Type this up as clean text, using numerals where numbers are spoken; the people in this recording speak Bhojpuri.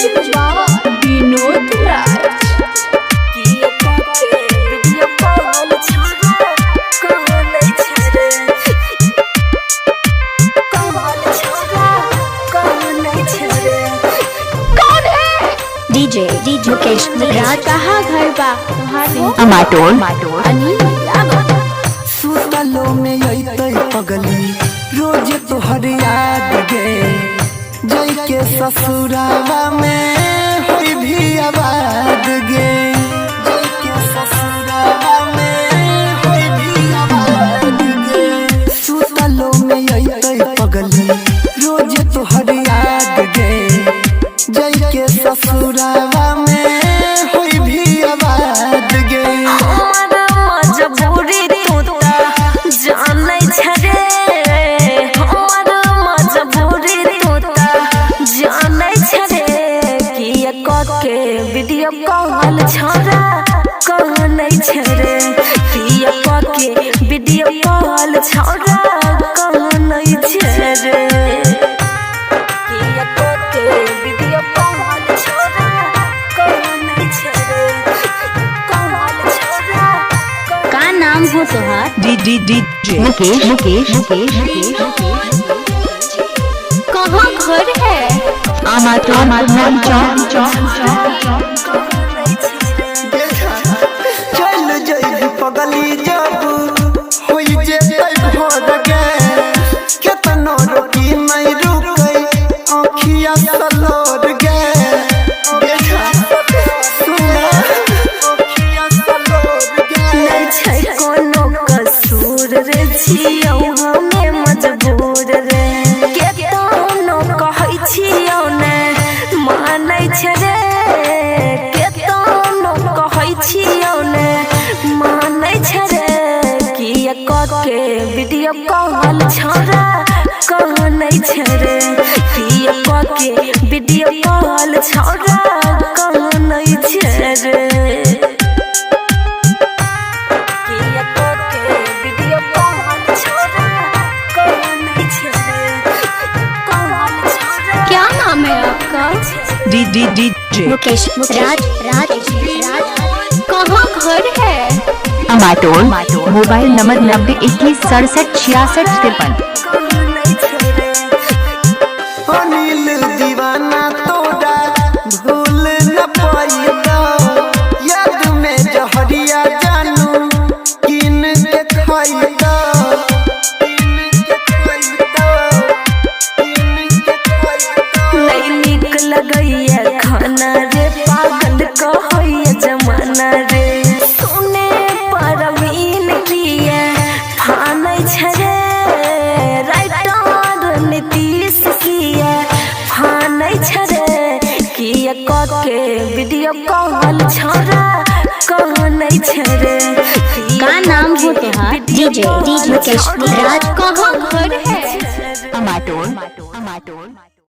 Music by Vinod Raj. DJ Mukesh Raj कहाँ घर बा तोहार हो? अमाटोर अनिल सुतलो में अइतै पगली रोज तोहर याद गे जई के ससुरावा में होई भी आबाद गे जई के ससुरावा में होई भी आबाद गे सुतलो में अइतै पगली रोज तोहर याद गे जई के ससुरावा में होई भी आबाद गे वीडियो कॉल छोरा कहने छरे पिया के वीडियो कॉल छोरा कहने छरे पिया के वीडियो कॉल छोरा कहने छरे कॉल छोरा। का नाम हो तोहार? मुकेश कहाँ घर है? चल जई पगली जब होई जेतै भोर गे केतनो रोकी नहीं रुकै आँखिया सलोर गे सुना आँखिया सलोर गे नहीं छै कोनो कसूर रे छियौ हमे मजबूर रे केतनो कहै छियौ ने मानै छै रे केतनो कहै छियौ ने मानै छै रे किया के वीडियो कॉल छोरा कहनै छै रे किया के वीडियो कॉल छोरा कहनै छै रे क्या नाम है आपका? मुकेश राज कहाँ घर है? अमाटोर मोबाइल नंबर 9021676653। अनिल दीवाना तोरा भूल न पाइबो याद में जहरिया जानू किन के खाइबो नहीं निक लगैया खाना रे पागल कहैया जमाना रे सुने परवीन किए फानै छै रे राइटर नीतीश किए फानै छै रे किया के वीडियो कॉल छोरा कहनै छै रे का नाम हो तोहार? डीजे मुकेश राज कहाँ घर है? अमाटोर